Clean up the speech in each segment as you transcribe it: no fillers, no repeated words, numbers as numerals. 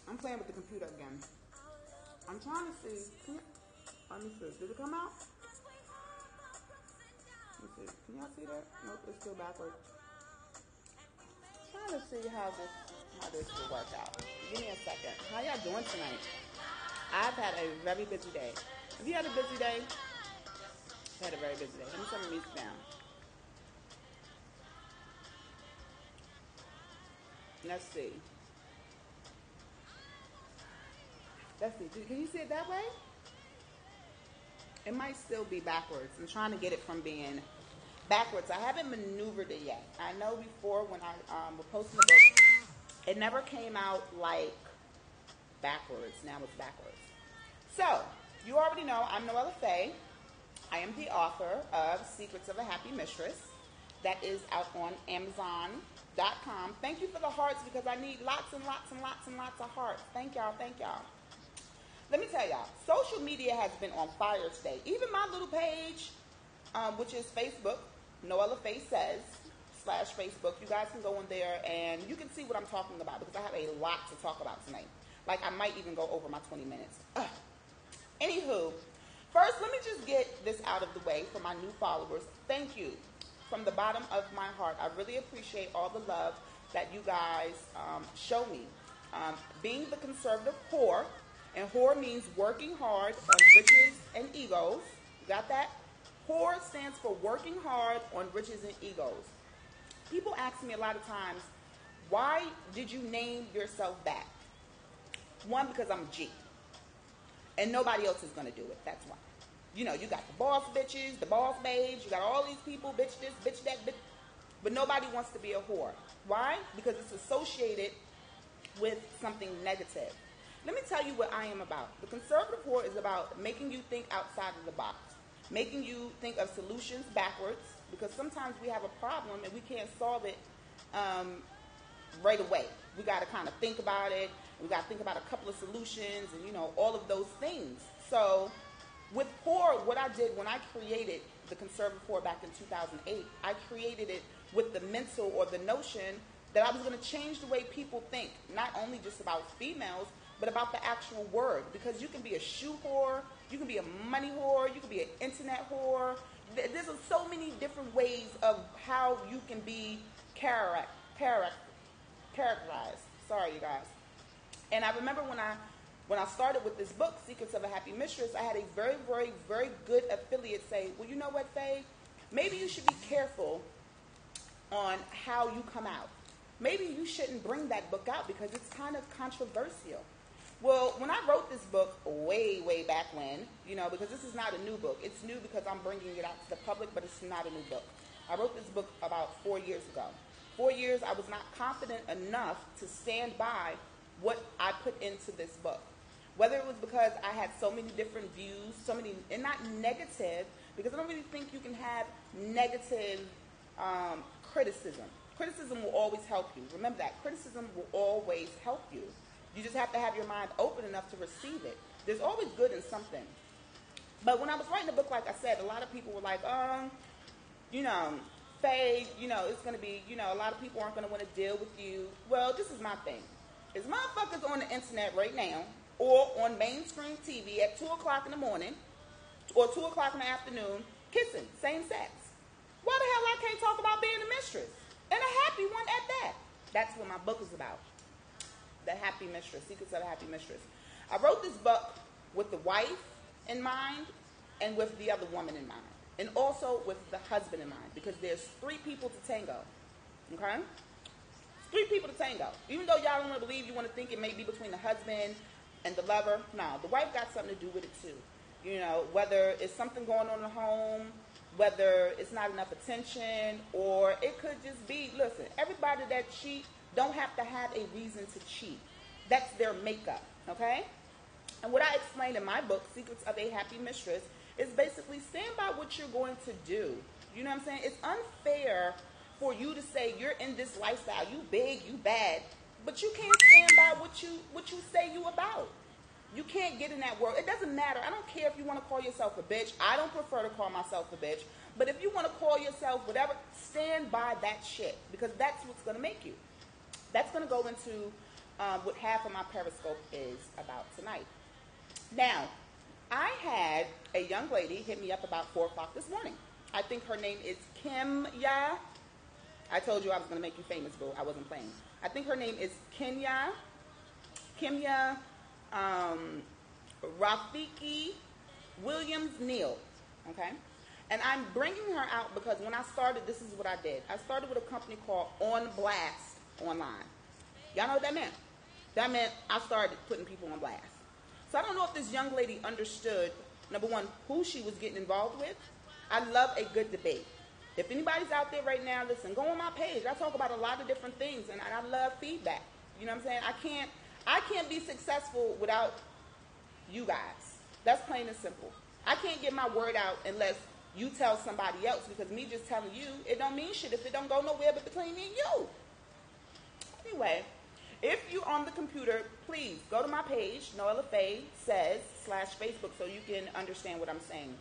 I'm playing with the computer again. I'm trying to see. Let me see. Did it come out? Let me see. Can y'all see that? Nope, it's still backwards. Trying to see how this will work out. Give me a second. How y'all doing tonight? I've had a very busy day. Have you had a busy day? I've had a very busy day. Let me turn the music down. Let's see. Let's see. Can you see it that way? It might still be backwards. I'm trying to get it from being backwards. I haven't maneuvered it yet. I know before when I was posting the book, it never came out like backwards. Now it's backwards. So, you already know I'm Noella Faye. I am the author of Secrets of a Happy Mistress. That is out on Amazon.com. Thank you for the hearts because I need lots and lots and lots and lots of hearts. Thank y'all. Thank y'all. Let me tell y'all, social media has been on fire today. Even my little page, which is Facebook, Noella Faye Says, /Facebook. You guys can go in there and you can see what I'm talking about because I have a lot to talk about tonight. Like I might even go over my 20 minutes. Anywho, first let me just get this out of the way for my new followers. Thank you from the bottom of my heart. I really appreciate all the love that you guys show me. Being the conservative whore, and whore means working hard on riches and egos. You got that? Whore stands for working hard on riches and egos. People ask me a lot of times, why did you name yourself that? One, because I'm a G. And nobody else is going to do it. That's why. You know, you got the boss bitches, the boss babes, you got all these people, bitch this, bitch that, bitch. But nobody wants to be a whore. Why? Because it's associated with something negative. Let me tell you what I am about. The conservative whore is about making you think outside of the box, making you think of solutions backwards, because sometimes we have a problem and we can't solve it right away. We got to kind of think about it. We got to think about a couple of solutions and, you know, all of those things. So with whore, what I did when I created the conservative whore back in 2008, I created it with the mental or the notion that I was going to change the way people think, not only just about females, but about the actual word. Because you can be a shoe whore, you can be a money whore, you can be an internet whore. There's so many different ways of how you can be characterized. Sorry, you guys. And I remember when I started with this book, Secrets of a Happy Mistress, I had a very, very, very good affiliate say, well, you know what, Faye? Maybe you should be careful on how you come out. Maybe you shouldn't bring that book out because it's kind of controversial. Well, when I wrote this book way, way back when, you know, because this is not a new book. It's new because I'm bringing it out to the public, but it's not a new book. I wrote this book about 4 years ago. 4 years, I was not confident enough to stand by what I put into this book. Whether it was because I had so many different views, so many, and not negative, because I don't really think you can have negative criticism. Criticism will always help you. Remember that. Criticism will always help you. You just have to have your mind open enough to receive it. There's always good in something. But when I was writing the book, like I said, a lot of people were like, you know, Faye, you know, it's going to be, you know, a lot of people aren't going to want to deal with you. Well, this is my thing. There's motherfuckers on the internet right now or on mainstream TV at 2 o'clock in the morning or 2 o'clock in the afternoon kissing, same sex. Why the hell I can't talk about being a mistress? And a happy one at that. That's what my book is about. The Happy Mistress, Secrets of a Happy Mistress. I wrote this book with the wife in mind and with the other woman in mind. And also with the husband in mind. Because there's 3 people to tango. Okay? 3 people to tango. Even though y'all don't want to believe, you want to think it may be between the husband and the lover. No, the wife got something to do with it too. You know, whether it's something going on in the home, whether it's not enough attention, or it could just be, listen, everybody that cheat don't have to have a reason to cheat. That's their makeup, okay? And what I explained in my book, Secrets of a Happy Mistress, is basically stand by what you're going to do. You know what I'm saying? It's unfair for you to say you're in this lifestyle, you big, you bad, but you can't stand by what you say you about. You can't get in that world. It doesn't matter. I don't care if you want to call yourself a bitch. I don't prefer to call myself a bitch. But if you want to call yourself whatever, stand by that shit. Because that's what's going to make you. That's going to go into what half of my Periscope is about tonight. Now, I had a young lady hit me up about 4 o'clock this morning. I think her name is Kim Ya. I told you I was going to make you famous, boo. I wasn't playing. I think her name is Kimya Rafiki Williams Neal. Okay? And I'm bringing her out because when I started, this is what I did. I started with a company called On Blast Online. Y'all know what that meant? That meant I started putting people on blast. So I don't know if this young lady understood, number one, who she was getting involved with. I love a good debate. If anybody's out there right now, listen, go on my page. I talk about a lot of different things, and I love feedback. You know what I'm saying? I can't be successful without you guys. That's plain and simple. I can't get my word out unless you tell somebody else, because me just telling you, it don't mean shit if it don't go nowhere but between me and you. Anyway, if you're on the computer, please go to my page, Noella Faye Says /Facebook, so you can understand what I'm saying.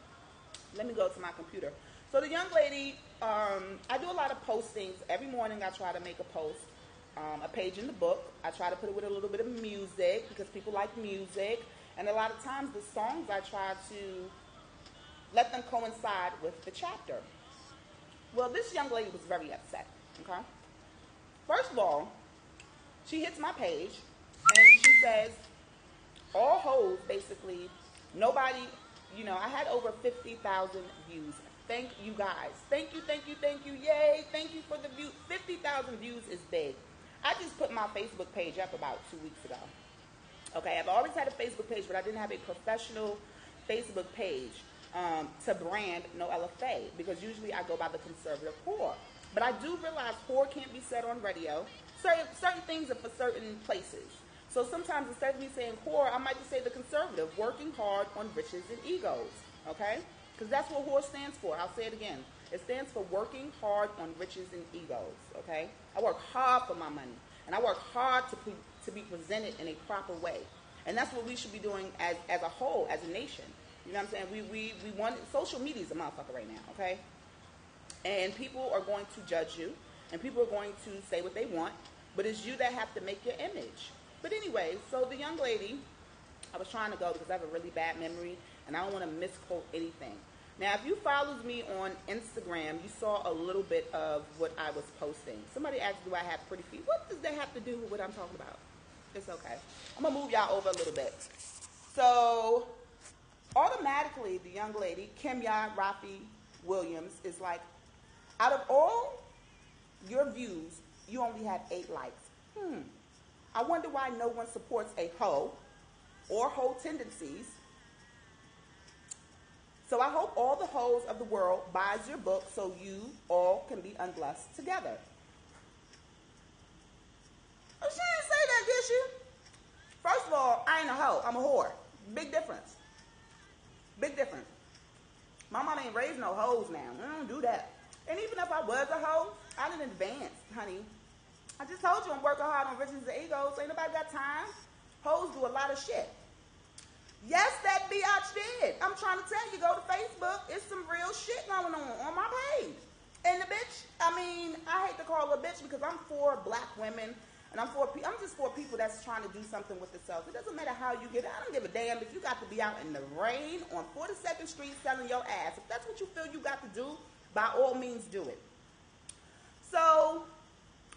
Let me go to my computer. So the young lady, I do a lot of postings. Every morning I try to make a post, a page in the book. I try to put it with a little bit of music because people like music. And a lot of times the songs I try to let them coincide with the chapter. Well, this young lady was very upset, okay? First of all, she hits my page and she says, all hoes, basically, nobody, I had over 50,000 views. Thank you guys. Thank you. Yay. Thank you for the view. 50,000 views is big. I just put my Facebook page up about 2 weeks ago. Okay, I've always had a Facebook page, but I didn't have a professional Facebook page to brand Noella Faye, because usually I go by the conservative whore. But I do realize whore can't be said on radio. Certain things are for certain places. So sometimes instead of me saying whore, I might just say the conservative, working hard on riches and egos. Okay? Because that's what whore stands for. I'll say it again. It stands for working hard on riches and egos. Okay? I work hard for my money. And I work hard to be presented in a proper way. And that's what we should be doing as a whole, as a nation. You know what I'm saying? We want, social media is a motherfucker right now, okay? And people are going to judge you, and people are going to say what they want, but it's you that have to make your image. But anyway, so the young lady, I was trying to go because I have a really bad memory, and I don't want to misquote anything. Now, if you followed me on Instagram, you saw a little bit of what I was posting. Somebody asked, do I have pretty feet? What does that have to do with what I'm talking about? It's okay. I'm going to move y'all over a little bit. So, automatically, the young lady, Kimya Rafi Williams, is like, out of all your views, you only had 8 likes. I wonder why no one supports a hoe or hoe tendencies. So I hope all the hoes of the world buys your book so you all can be unblessed together. Oh, she didn't say that, did she? First of all, I ain't a hoe. I'm a whore. Big difference. Big difference. My mama ain't raised no hoes now. I don't do that. And even if I was a hoe, I didn't advance, honey. I just told you I'm working hard on riches and egos. Ain't nobody got time. Hoes do a lot of shit. Yes, that biatch did. I'm trying to tell you, go to Facebook. It's some real shit going on my page. And the bitch, I hate to call her a bitch because I'm for black women. And I'm just for people that's trying to do something with themselves. It doesn't matter how you get it. I don't give a damn if you got to be out in the rain on 42nd Street selling your ass. If that's what you feel you got to do, by all means do it. So,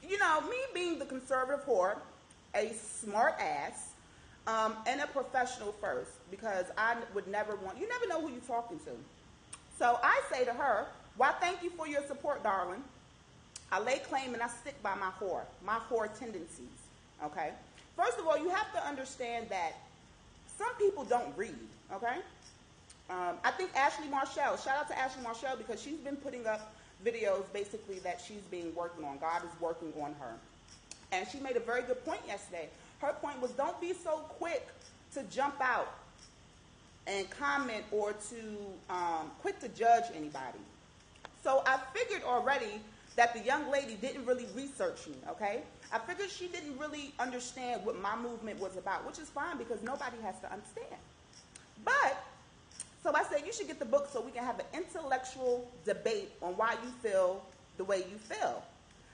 me being the conservative whore, a smart ass, and a professional first, because I would never want, you never know who you're talking to. So I say to her, why, thank you for your support, darling. I lay claim and I stick by my whore tendencies, okay? First of all, you have to understand that some people don't read, okay? I think Ashley Marshall, shout out to Ashley Marshall, because she's been putting up videos basically that she's been working on. God is working on her. And she made a very good point yesterday. Her point was, don't be so quick to jump out and comment or to quick to judge anybody. So I figured already that the young lady didn't really research me, okay? I figured she didn't really understand what my movement was about, which is fine because nobody has to understand. But, so I said, you should get the book so we can have an intellectual debate on why you feel the way you feel.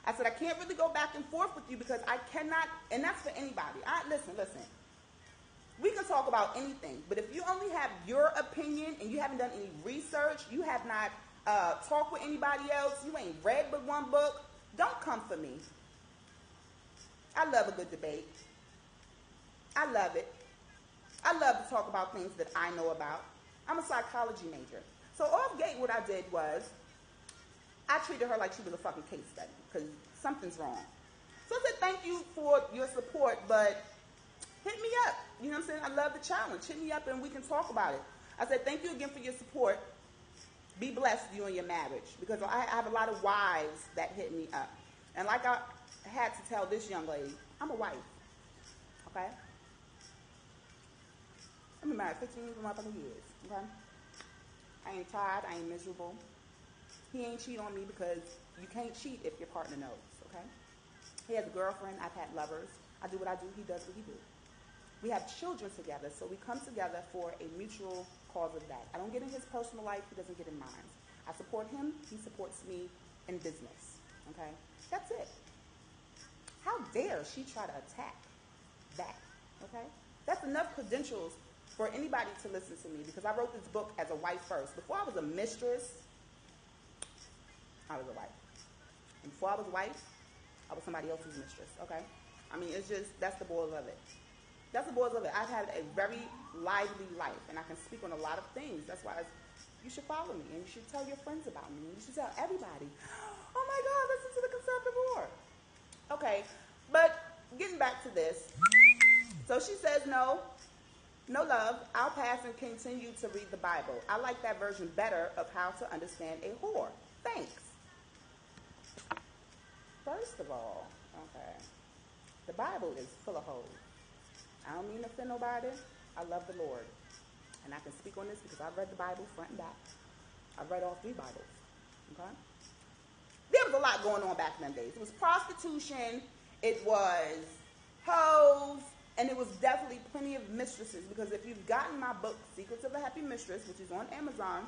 I said, I can't really go back and forth with you because I cannot, and that's for anybody. Listen. We can talk about anything, but if you only have your opinion and you haven't done any research, you have not talked with anybody else, you ain't read but one book, don't come for me. I love a good debate. I love it. I love to talk about things that I know about. I'm a psychology major. So off gate, what I did was I treated her like she was a fucking case study because something's wrong. So I said, thank you for your support, but hit me up. You know what I'm saying? I love the challenge. Hit me up and we can talk about it. I said, thank you again for your support. Be blessed, you and your marriage. Because I have a lot of wives that hit me up. And like I had to tell this young lady, I'm a wife. Okay? I've been married 15 motherfucking years. Okay? I ain't tired. I ain't miserable. He ain't cheat on me because you can't cheat if your partner knows. Okay? He has a girlfriend. I've had lovers. I do what I do. He does what he do. We have children together, so we come together for a mutual cause of that. I don't get in his personal life. He doesn't get in mine. I support him. He supports me in business. Okay? That's it. How dare she try to attack that? Okay? That's enough credentials for anybody to listen to me because I wrote this book as a wife first. Before I was a mistress, I was a wife. And before I was a wife, I was somebody else's mistress. Okay? I mean, it's just, that's the boils of it. That's the boils of it. I've had a very lively life, and I can speak on a lot of things. That's why you should follow me, and you should tell your friends about me, and you should tell everybody. Oh my God, listen to the conservative war. Okay, but getting back to this. So she says, no love. I'll pass and continue to read the Bible. I like that version better of how to understand a whore. Thanks. First of all, okay, the Bible is full of hoes. I don't mean to offend nobody. I love the Lord. And I can speak on this because I've read the Bible front and back. I've read all 3 Bibles. Okay? There was a lot going on back in them days. It was prostitution. It was hoes. And it was definitely plenty of mistresses. Because if you've gotten my book, Secrets of a Happy Mistress, which is on Amazon,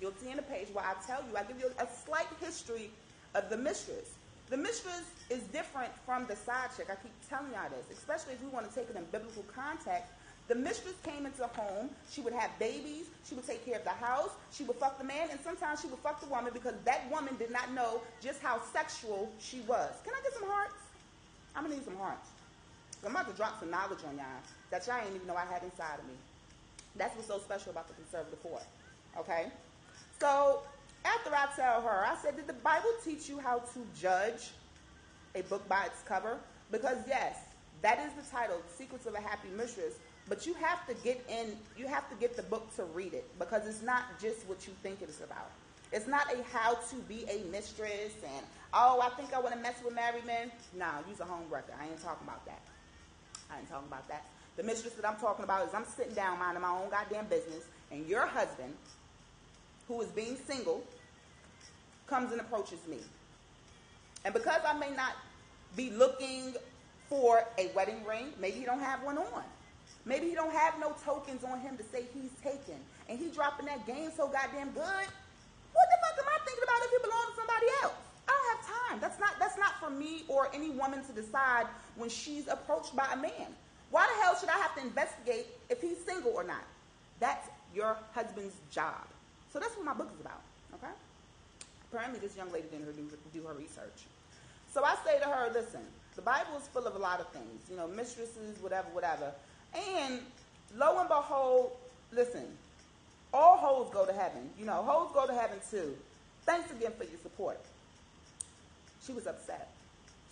you'll see in the page where I give you a slight history of the mistress. The mistress is different from the side chick. I keep telling y'all this, especially if we want to take it in biblical context. The mistress came into the home. She would have babies. She would take care of the house. She would fuck the man, and sometimes she would fuck the woman because that woman did not know just how sexual she was. Can I get some hearts? I'm going to need some hearts. I'm about to drop some knowledge on y'all that y'all ain't even know I had inside of me. That's what's so special about the conservative whore. Okay? So after I tell her, I said, did the Bible teach you how to judge a book by its cover? Because yes, that is the title, Secrets of a Happy Mistress, but you have to get the book to read it because it's not just what you think it is about. It's not a how to be a mistress and, oh, I think I want to mess with married men. Nah, use a home wrecker. I ain't talking about that. The mistress that I'm talking about is I'm sitting down minding my own goddamn business and your husband, who is being single, comes and approaches me. And because I may not be looking for a wedding ring, maybe he don't have one on. Maybe he don't have no tokens on him to say he's taken. And he dropping that game so goddamn good. What the fuck am I thinking about if it belongs to somebody else? I don't have time. That's not for me or any woman to decide when she's approached by a man. Why the hell should I have to investigate if he's single or not? That's your husband's job. So that's what my book is about, okay? Apparently this young lady didn't do her research. So I say to her, listen, the Bible is full of a lot of things, you know, mistresses, whatever. And lo and behold, listen, all hoes go to heaven. You know, hoes go to heaven too. Thanks again for your support. She was upset.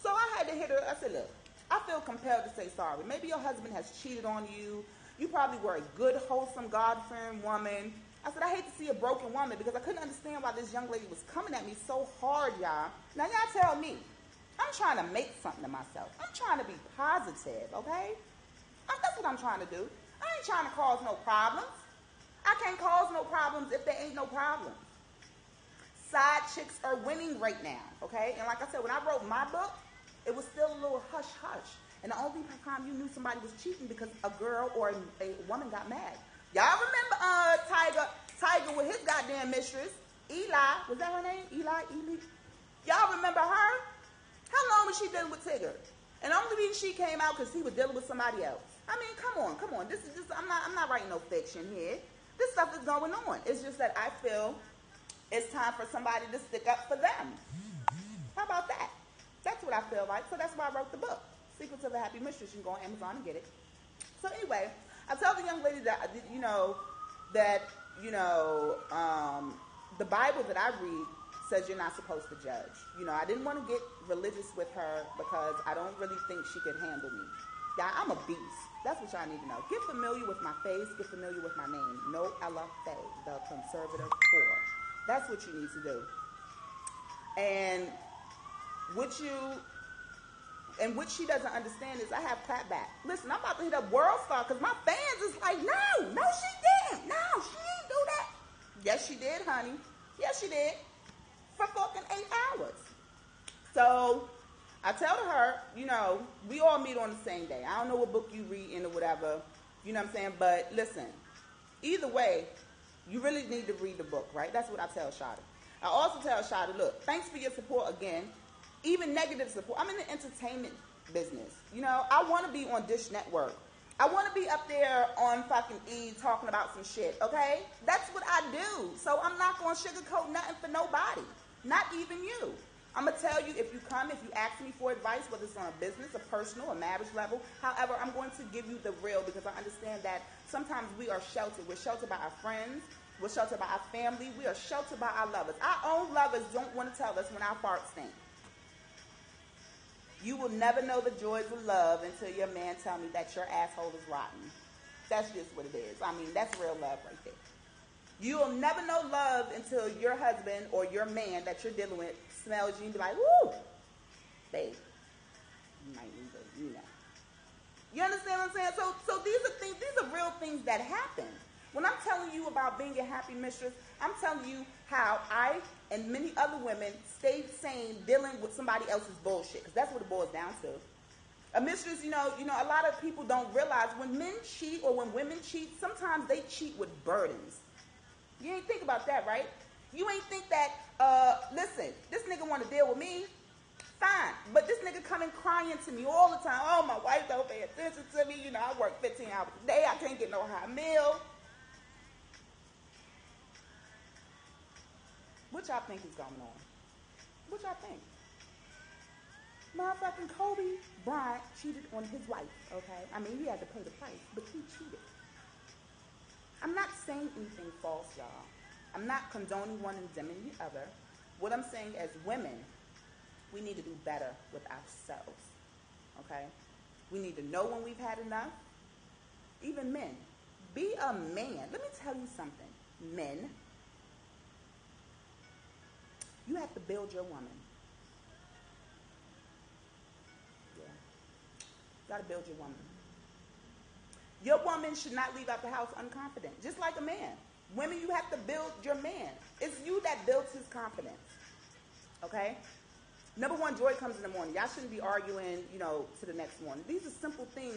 So I had to hit her. I said, look, I feel compelled to say sorry. Maybe your husband has cheated on you. You probably were a good, wholesome, God-fearing woman. I said, I hate to see a broken woman because I couldn't understand why this young lady was coming at me so hard, y'all. Now, y'all tell me. I'm trying to make something of myself. I'm trying to be positive, okay? That's what I'm trying to do. I ain't trying to cause no problems. I can't cause no problems if there ain't no problems. Side chicks are winning right now, okay? And like I said, when I wrote my book, it was still a little hush-hush. And the only time you knew somebody was cheating because a girl or a woman got mad. Y'all remember Tiger with his goddamn mistress, Eli. Was that her name? Eli? Y'all remember her? she dealing with Tigger. And the only reason she came out because he was dealing with somebody else. I mean, come on. This is just, I'm not writing no fiction here. This stuff is going on. It's just that I feel it's time for somebody to stick up for them. How about that? That's what I feel like. So that's why I wrote the book, Secrets of a Happy Mistress. You can go on Amazon and get it. So anyway, I tell the young lady that, the Bible that I read says you're not supposed to judge. I didn't want to get religious with her because I don't really think she could handle me. Yeah, I'm a beast. That's what y'all need to know. Get familiar with my face. Get familiar with my name. No Ella Faye, the conservative whore. That's what you need to do. And what she doesn't understand is I have clapback. Listen, I'm about to hit up World Star because my fans is like, no, she didn't. No, she didn't do that. Yes, she did, honey. Yes, she did. For fucking 8 hours. So I tell her, we all meet on the same day. I don't know what book you read in or whatever. You know what I'm saying? But listen, either way, you really need to read the book, right? That's what I tell Shada. I also tell Shada, look, thanks for your support again. Even negative support. I'm in the entertainment business. I want to be on Dish Network. I want to be up there on fucking E talking about some shit, okay? That's what I do. So I'm not going to sugarcoat nothing for nobody. Not even you. I'm going to tell you, if you ask me for advice, whether it's on a business, a personal, a marriage level, however, I'm going to give you the real because I understand that sometimes we are sheltered. We're sheltered by our friends. We're sheltered by our family. We are sheltered by our lovers. Our own lovers don't want to tell us when our farts stink. You will never know the joys of love until your man tell me that your asshole is rotten. That's just what it is. I mean, that's real love right there. You will never know love until your husband or your man that you're dealing with smells you and be like, woo, babe, you might need to, You understand what I'm saying? So these are real things that happen. When I'm telling you about being a happy mistress, I'm telling you how I and many other women stayed sane dealing with somebody else's bullshit, because that's what it boils down to. A mistress, a lot of people don't realize when men cheat or when women cheat, sometimes they cheat with burdens. You ain't think about that, right? You ain't think that, listen, this nigga want to deal with me, fine, but this nigga coming crying to me all the time. Oh, my wife don't pay attention to me. I work 15 hours a day. I can't get no high meal. What y'all think is going on? What y'all think? Motherfucking Kobe Bryant cheated on his wife, okay? I mean, he had to pay the price, but he cheated. I'm not saying anything false, y'all. I'm not condoning one and condemning the other. What I'm saying as women, we need to do better with ourselves, okay? We need to know when we've had enough. Even men. Be a man. Let me tell you something. Men, you have to build your woman. Yeah. You got to build your woman. Your woman should not leave out the house unconfident, just like a man. Women, you have to build your man. It's you that builds his confidence. Okay? Number one, joy comes in the morning. Y'all shouldn't be arguing, to the next morning. These are simple things.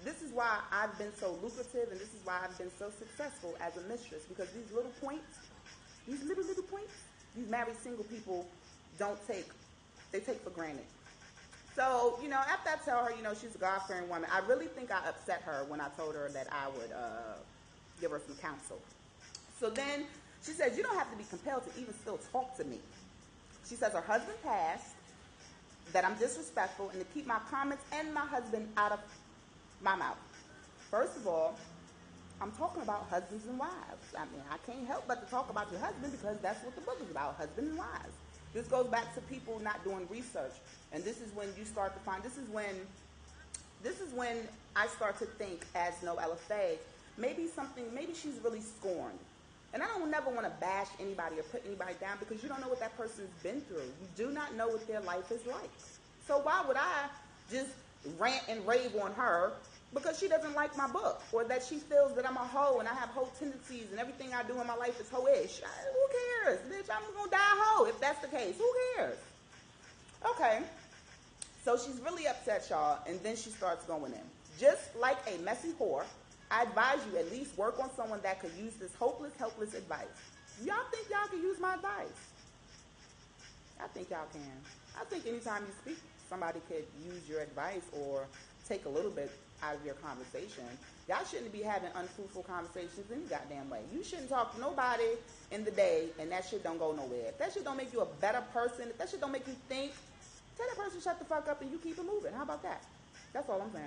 This is why I've been so lucrative, and this is why I've been so successful as a mistress, because these little points, these little points, these married single people they take for granted. So, after I tell her, she's a God-fearing woman, I really think I upset her when I told her that I would give her some counsel. So then she says, you don't have to be compelled to even still talk to me. She says her husband passed, that I'm disrespectful, and to keep my comments and my husband out of my mouth. First of all, I'm talking about husbands and wives. I mean, I can't help but to talk about your husband because that's what the book is about, husband and wives. This goes back to people not doing research. And this is when you start to find, this is when I start to think, as Noella Faye, maybe she's really scorned. And I don't never want to bash anybody or put anybody down because you don't know what that person's been through. You do not know what their life is like. So why would I just rant and rave on her because she doesn't like my book, or that she feels that I'm a hoe and I have hoe tendencies and everything I do in my life is hoe-ish? Who cares? Bitch, I'm going to die hoe if that's the case. Who cares? Okay. So she's really upset, y'all, and then she starts going in. Just like a messy whore, I advise you at least work on someone that could use this hopeless, helpless advice. Y'all think y'all can use my advice? I think y'all can. I think anytime you speak, somebody could use your advice or take a little bit out of your conversation. Y'all shouldn't be having unfruitful conversations any goddamn way. You shouldn't talk to nobody in the day and that shit don't go nowhere. If that shit don't make you a better person, if that shit don't make you think, tell that person shut the fuck up and you keep it moving. How about that? That's all I'm saying.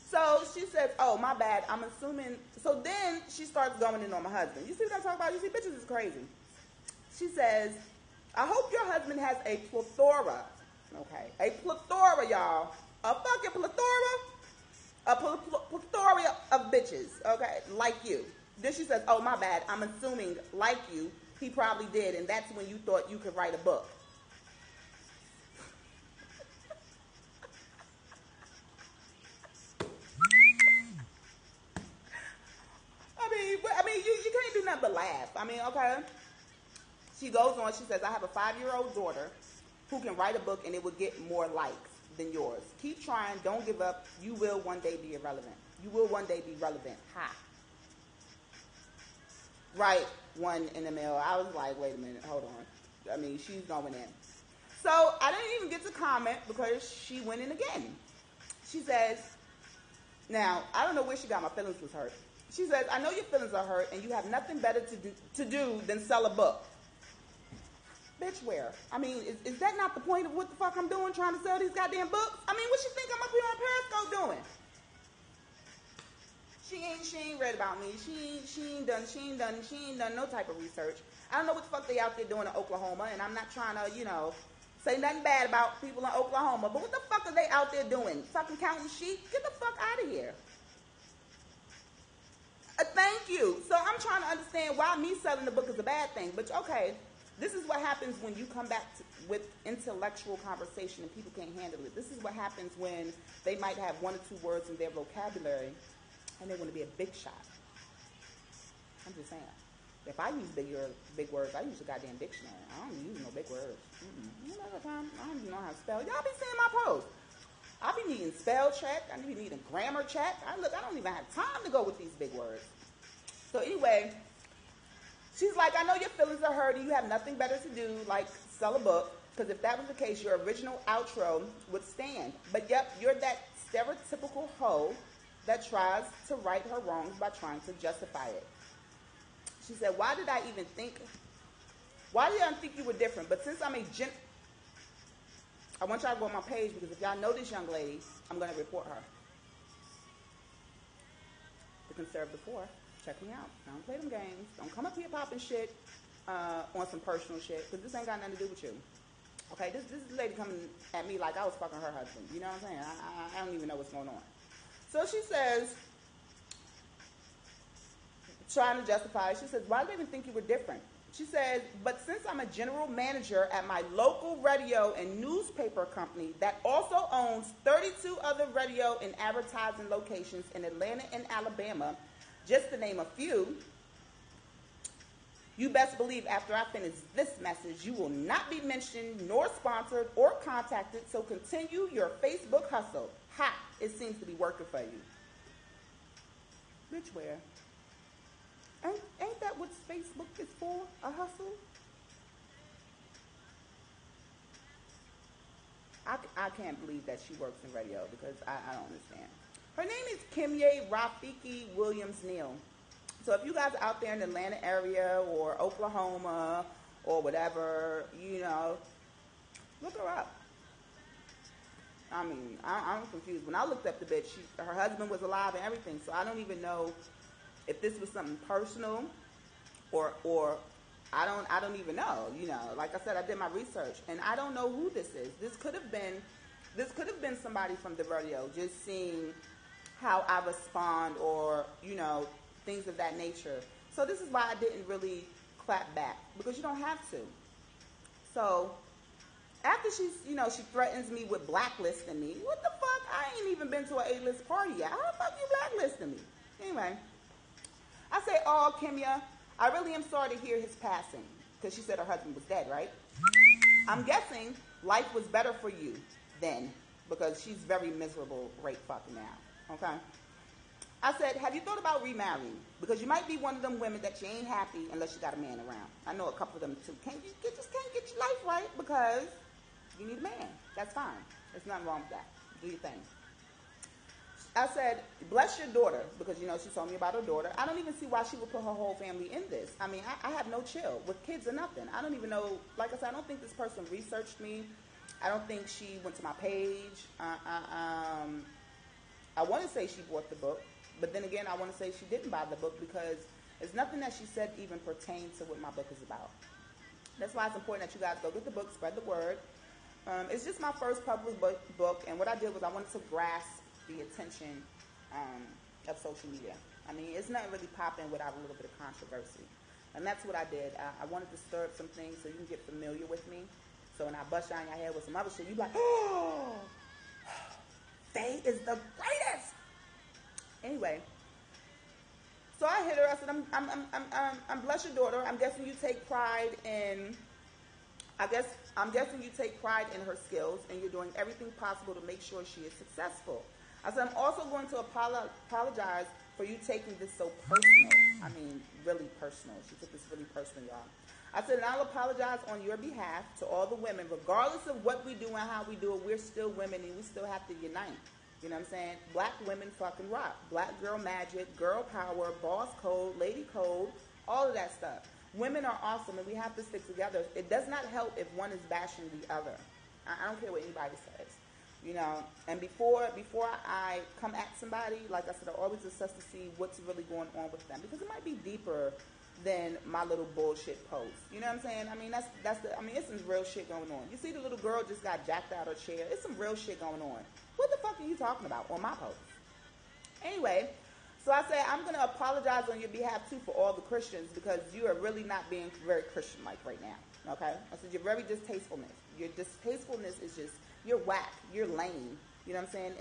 So she says, oh, my bad, I'm assuming. So then she starts going in on my husband. You see what I'm talking about? You see, bitches is crazy. She says, I hope your husband has a plethora. Okay, a plethora, y'all. A fucking plethora. A plethora of bitches, okay, like you. Then she says, oh, my bad, I'm assuming like you, he probably did, and that's when you thought you could write a book. I mean, you can't do nothing but laugh. I mean, okay. She goes on, she says, I have a 5-year-old daughter who can write a book and it would get more likes than yours. Keep trying, don't give up. You will one day be irrelevant. You will one day be relevant. Ha. Right, one in the mail. I was like, wait a minute, hold on. I mean, she's going in. So I didn't even get to comment because she went in again. She says, now, I don't know where she got my feelings was hurt. She says, I know your feelings are hurt and you have nothing better to do than sell a book. Bitch, where? I mean, is that not the point of what the fuck I'm doing, trying to sell these goddamn books? I mean, what she think I'm up here on Periscope doing? She ain't read about me. She ain't done no type of research. I don't know what the fuck they out there doing in Oklahoma, and I'm not trying to, say nothing bad about people in Oklahoma, but what the fuck are they out there doing? Fucking counting sheep? Get the fuck out of here. Thank you. So I'm trying to understand why me selling the book is a bad thing, but okay, this is what happens when you come back with intellectual conversation and people can't handle it. This is what happens when they might have 1 or 2 words in their vocabulary and they want to be a big shot. I'm just saying. If I use big words, I use a goddamn dictionary. I don't use no big words. I don't even know how to spell. Y'all be seeing my posts. I be needing spell check. I be needing grammar check. I don't even have time to go with these big words. So anyway, she's like, I know your feelings are hurt and you have nothing better to do, like sell a book, because if that was the case, your original outro would stand. But yep, you're that stereotypical hoe that tries to right her wrongs by trying to justify it. She said, why did I think you were different? But since I'm I want y'all to go on my page because if y'all know this young lady, I'm going to report her. The Conservative 4. Check me out. Don't play them games. Don't come up here popping shit on some personal shit because this ain't got nothing to do with you. Okay, this lady coming at me like I was fucking her husband. You know what I'm saying? I don't even know what's going on. So she says, trying to justify it, she says, why did I even think you were different? She says, but since I'm a general manager at my local radio and newspaper company that also owns 32 other radio and advertising locations in Atlanta and Alabama, just to name a few, you best believe after I finish this message, you will not be mentioned nor sponsored or contacted, so continue your Facebook hustle. Ha! It seems to be working for you. Bitch, where? Ain't that what Facebook is for? A hustle? I can't believe that she works in radio because I don't understand. Her name is Kimye Rafiki Williams-Neal. So if you guys are out there in the Atlanta area or Oklahoma or whatever, look her up. I mean, I'm confused. When I looked up the bitch, her husband was alive and everything, so I don't even know if this was something personal or I don't even know. Like I said, I did my research and I don't know who this is. This could have been somebody from the radio, just seeing how I respond or, things of that nature. So this is why I didn't really clap back because you don't have to. So after she threatens me with blacklisting me. What the fuck? I ain't even been to an A-list party yet. How the fuck you blacklisting me? Anyway, I say, oh, Kimya, I really am sorry to hear his passing. Because she said her husband was dead, right? I'm guessing life was better for you then. Because she's very miserable right fucking now. Okay? I said, have you thought about remarrying? Because you might be one of them women that you ain't happy unless you got a man around. I know a couple of them too. Just can't get your life right because you need a man. That's fine. There's nothing wrong with that. Do your thing. I said, bless your daughter, because, you know, she told me about her daughter. I don't even see why she would put her whole family in this. I mean, I have no chill with kids or nothing. I don't even know, like I said, I don't think this person researched me. I don't think she went to my page. I want to say she bought the book, but then again, I want to say she didn't buy the book because there's nothing that she said even pertains to what my book is about. That's why it's important that you guys go get the book, spread the word. It's just my first published book, and what I did was I wanted to grasp the attention of social media. I mean, it's not really popping without a little bit of controversy. And that's what I did. I wanted to stir up some things so you can get familiar with me. So when I bust you on your head with some other shit, you be like, oh, Faye is the greatest. Anyway, so I hit her. I said, I'm bless your daughter. I'm guessing you take pride in, I'm guessing you take pride in her skills, and you're doing everything possible to make sure she is successful. I said, I'm also going to apologize for you taking this so personal. I mean, really personal. She took this really personal, y'all. I said, and I'll apologize on your behalf to all the women. Regardless of what we do and how we do it, we're still women, and we still have to unite. You know what I'm saying? Black women fucking rock. Black girl magic, girl power, boss code, lady code, all of that stuff. Women are awesome, and we have to stick together. It does not help if one is bashing the other. I don't care what anybody says. You know, and before I come at somebody, like I said, I always assess to see what's really going on with them, because it might be deeper than my little bullshit post. You know what I'm saying? I mean, it's some real shit going on. You see the little girl just got jacked out of her chair. It's some real shit going on. What the fuck are you talking about on my post? Anyway, so I say I'm going to apologize on your behalf, too, for all the Christians, because you are really not being very Christian-like right now, okay? I said you're very distastefulness. Your distastefulness is just, you're whack, you're lame, you know what I'm saying?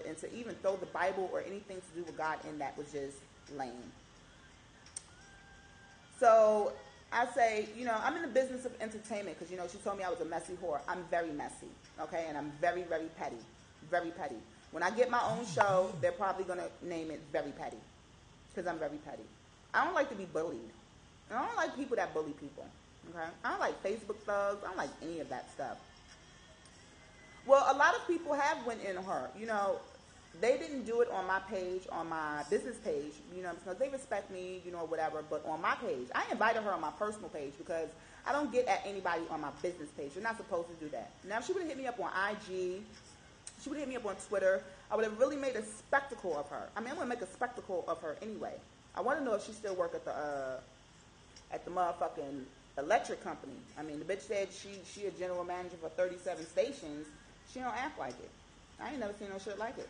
And to even throw the Bible or anything to do with God in that was just lame. So I say, you know, I'm in the business of entertainment because, you know, she told me I was a messy whore. I'm very messy, okay? And I'm very, very petty. Very petty. When I get my own show, they're probably going to name it Very Petty because I'm very petty. I don't like to be bullied. I don't like people that bully people, okay? I don't like Facebook thugs. I don't like any of that stuff. Well, a lot of people have went in her. You know, they didn't do it on my page, on my business page, you know, because they respect me, you know, whatever. But on my page, I invited her on my personal page because I don't get at anybody on my business page. You're not supposed to do that. Now, if she would have hit me up on IG, she would have hit me up on Twitter, I would have really made a spectacle of her. I mean, I'm going to make a spectacle of her anyway. I want to know if she still work at the motherfucking electric company. I mean, the bitch said she a general manager for 37 stations. She don't act like it. I ain't never seen no shit like it.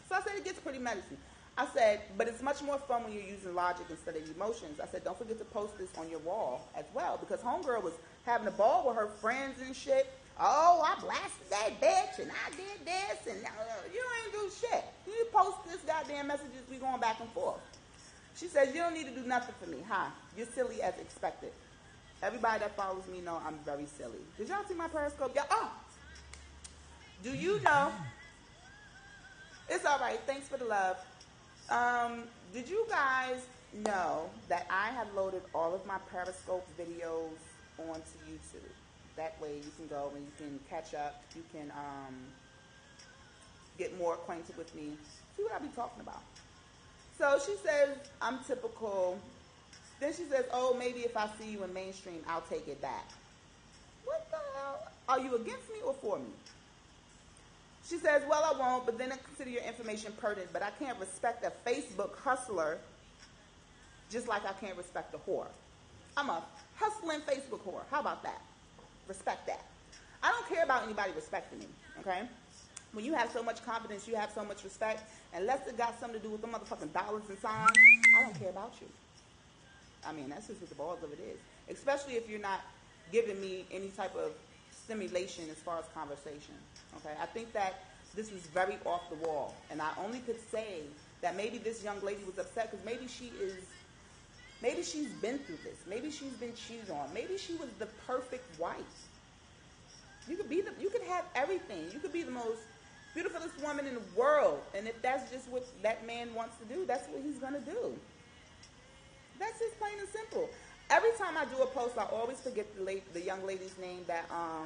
So I said it gets pretty messy. I said, but it's much more fun when you're using logic instead of emotions. I said, don't forget to post this on your wall as well, because homegirl was having a ball with her friends and shit. Oh, I blasted that bitch, and I did this, and you ain't do shit. You post this goddamn messages, we going back and forth. She says, you don't need to do nothing for me. Huh? You're silly as expected. Everybody that follows me know I'm very silly. Did y'all see my Periscope? Y'all, oh! Do you know? It's all right. Thanks for the love. Did you guys know that I have loaded all of my Periscope videos onto YouTube? That way you can go and you can catch up. You can get more acquainted with me. See what I be talking about. So she says, I'm typical. Then she says, oh, maybe if I see you in mainstream, I'll take it back. What the hell? Are you against me or for me? She says, well, I won't, but then I consider your information pertinent, but I can't respect a Facebook hustler just like I can't respect a whore. I'm a hustling Facebook whore. How about that? Respect that. I don't care about anybody respecting me, okay? When you have so much confidence, you have so much respect, unless it got something to do with the motherfucking dollars and signs, I don't care about you. I mean, that's just what the balls of it is. Especially if you're not giving me any type of stimulation as far as conversation. Okay, I think that this is very off the wall, and I only could say that maybe this young lady was upset because maybe she's been through this. Maybe she's been cheated on. Maybe she was the perfect wife. You could have everything. You could be the most Beautifulest woman in the world. And if that's just what that man wants to do, that's what he's going to do. That's just plain and simple. Every time I do a post, I always forget the young lady's name that, I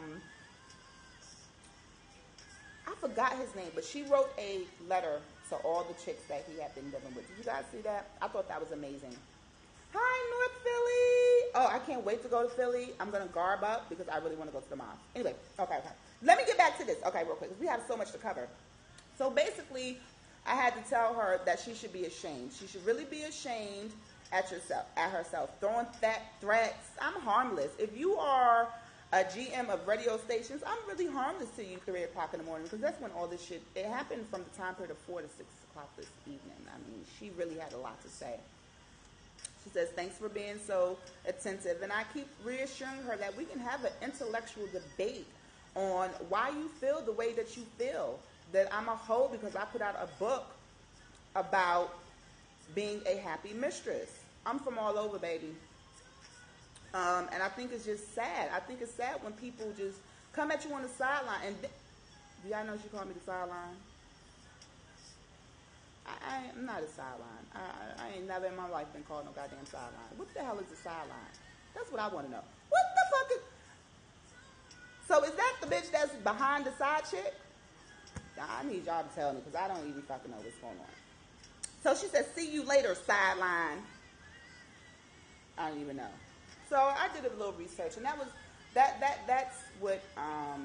forgot his name, but she wrote a letter to all the chicks that he had been dealing with. Did you guys see that? I thought that was amazing. Hi, North Philly. Oh, I can't wait to go to Philly. I'm going to garb up because I really want to go to the mosque. Anyway, okay. Let me get back to this, okay, real quick, because we have so much to cover. So basically, I had to tell her that she should be ashamed. She should really be ashamed at herself, throwing threats. I'm harmless. If you are a GM of radio stations, I'm really harmless to you 3 o'clock in the morning, because that's when all this shit, it happened from the time period of 4 to 6 o'clock this evening. I mean, she really had a lot to say. She says, thanks for being so attentive. And I keep reassuring her that we can have an intellectual debate on why you feel the way that you feel. That I'm a hoe because I put out a book about being a happy mistress. I'm from all over, baby. And I think it's just sad. I think it's sad when people just come at you on the sideline. And do y'all know she called me the sideline? I'm not a sideline. I ain't never in my life been called no goddamn sideline. What the hell is a sideline? That's what I want to know. What the fuck is... So is that the bitch that's behind the side chick? I need y'all to tell me, because I don't even fucking know what's going on. So she said, see you later, sideline. I don't even know. So I did a little research, and that's what I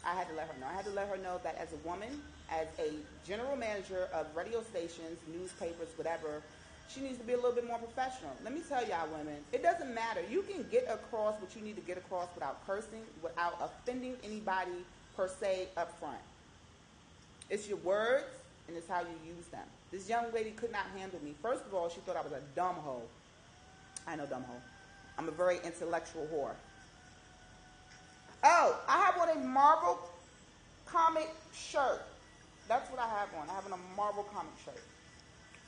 had to let her know. I had to let her know that as a woman, as a general manager of radio stations, newspapers, whatever, she needs to be a little bit more professional. Let me tell y'all women, it doesn't matter. You can get across what you need to get across without cursing, without offending anybody per se up front. It's your words, and it's how you use them. This young lady could not handle me. First of all, she thought I was a dumb hoe. I know dumb hoe. I'm a very intellectual whore. Oh, I have on a Marvel comic shirt. That's what I have on. I have on a Marvel comic shirt.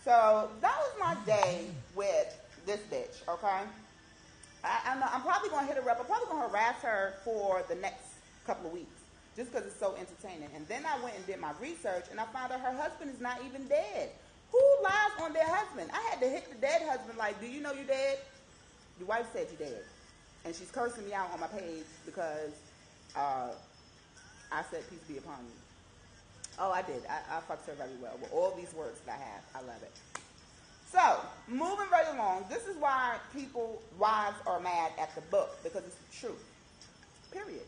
So that was my day with this bitch, okay? I'm probably going to hit her up. I'm probably going to harass her for the next couple of weeks just because it's so entertaining. And then I went and did my research, and I found out her husband is not even dead. Who lies on their husband? I had to hit the dead husband like, do you know you're dead? Your wife said you're dead. And she's cursing me out on my page because I said peace be upon you. Oh, I did. I fucked her very well with all these words that I have. I love it. So, moving right along, this is why wives are mad at the book, because it's the truth. Period.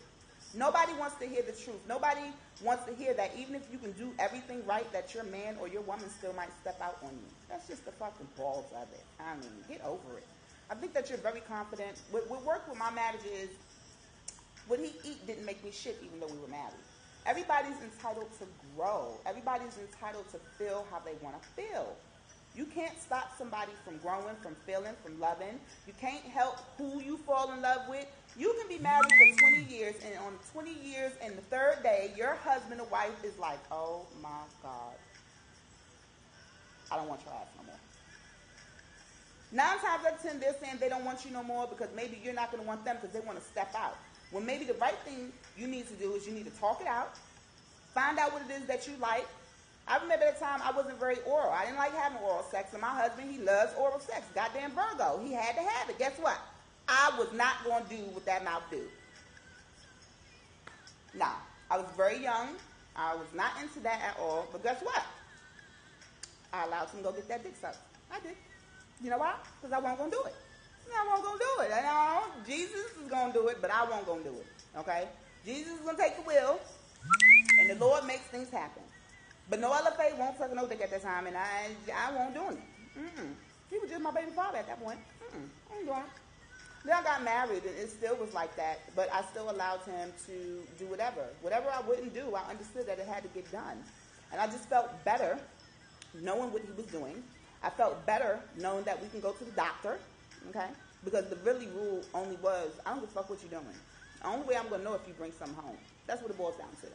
Nobody wants to hear the truth. Nobody wants to hear that even if you can do everything right, that your man or your woman still might step out on you. That's just the fucking balls of it. I mean, get over it. I think that you're very confident. What worked with my marriage is what he eat didn't make me shit even though we were married. Everybody's entitled to grow. Everybody's entitled to feel how they want to feel. You can't stop somebody from growing, from feeling, from loving. You can't help who you fall in love with. You can be married for 20 years, and on 20 years and the third day, your husband or wife is like, oh my God, I don't want your ass no more. 9 times out of 10, they're saying they don't want you no more because maybe you're not going to want them because they want to step out. Well, maybe the right thing you need to do is you need to talk it out, find out what it is that you like. I remember the time I wasn't very oral. I didn't like having oral sex, and my husband, he loves oral sex. Goddamn Virgo. He had to have it. Guess what? I was not going to do what that mouth do. Nah, I was very young. I was not into that at all. But guess what? I allowed him to go get that dick sucked. I did. You know why? Because I wasn't going to do it. I wasn't going to do it. And Jesus is going to do it, but I wasn't going to do it. Okay? Jesus is going to take the wheel, and the Lord makes things happen. But no LFA won't suck no dick at that time, and I won't do it. He was just my baby father at that point. I ain't doing it. Then I got married, and it still was like that, but I still allowed him to do whatever. Whatever I wouldn't do, I understood that it had to get done. And I just felt better knowing what he was doing. I felt better knowing that we can go to the doctor, okay? Because the really rule only was, I don't give a fuck what you're doing. The only way I'm going to know if you bring something home. That's what it boils down to.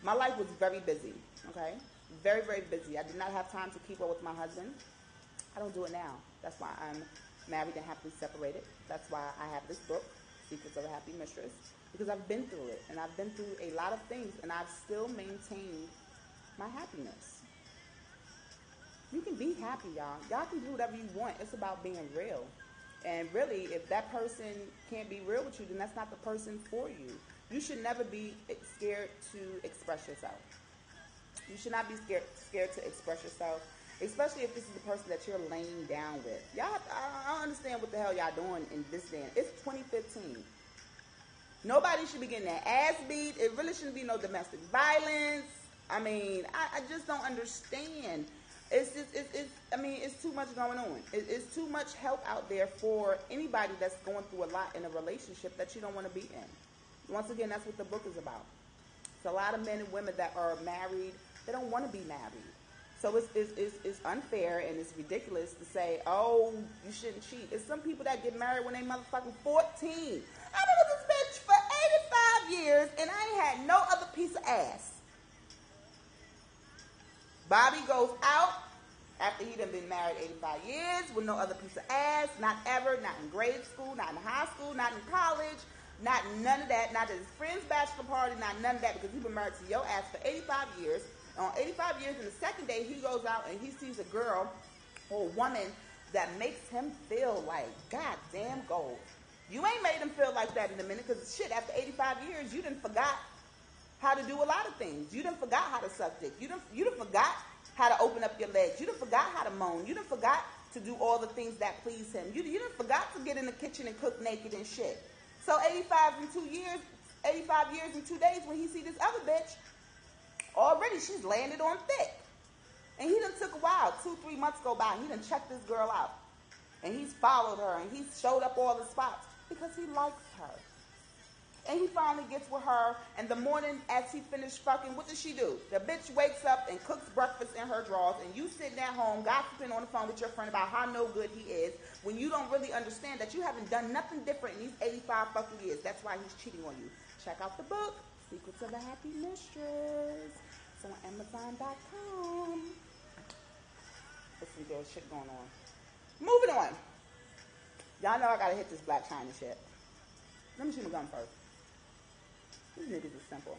My life was very busy, okay? Very, very busy. I did not have time to keep up with my husband. I don't do it now. That's why I'm married and happily separated. That's why I have this book, Secrets of a Happy Mistress, because I've been through it, and I've been through a lot of things, and I've still maintained my happiness. You can be happy, y'all. Y'all can do whatever you want. It's about being real. And really, if that person can't be real with you, then that's not the person for you. You should never be scared to express yourself. You should not be scared to express yourself, especially if this is the person that you're laying down with. Y'all, I don't understand what the hell y'all doing in this day. It's 2015. Nobody should be getting their ass beat. It really shouldn't be no domestic violence. I mean, I just don't understand. It's just, it's too much going on. It's too much help out there for anybody that's going through a lot in a relationship that you don't want to be in. Once again, that's what the book is about. It's a lot of men and women that are married, they don't want to be married. So it's unfair and it's ridiculous to say, oh, you shouldn't cheat. It's some people that get married when they motherfucking 14. I've been with this bitch for 85 years and I ain't had no other piece of ass. Bobby goes out after he done been married 85 years with no other piece of ass, not ever, not in grade school, not in high school, not in college, not none of that, not at his friend's bachelor party, not none of that, because he's been married to your ass for 85 years. And on 85 years, and the second day, he goes out and he sees a girl or a woman that makes him feel like goddamn gold. You ain't made him feel like that in a minute, because shit, after 85 years, you done forgot how to do a lot of things. You done forgot how to suck dick. You done forgot how to open up your legs. You done forgot how to moan. You done forgot to do all the things that please him. You done forgot to get in the kitchen and cook naked and shit. So 85 years and 2 days when he see this other bitch, already she's landed on thick. And he done took a while, 2-3 months go by, and he done checked this girl out. And he's followed her, and he's showed up all the spots because he likes her. And he finally gets with her, and the morning as he finished fucking, what does she do? The bitch wakes up and cooks breakfast in her drawers, and you sitting at home gossiping on the phone with your friend about how no good he is, when you don't really understand that you haven't done nothing different in these 85 fucking years. That's why he's cheating on you. Check out the book, Secrets of a Happy Mistress. It's on Amazon.com. There's some good shit going on. Moving on. Y'all know I gotta hit this Black China shit. Let me shoot my gun first. These niggas are simple.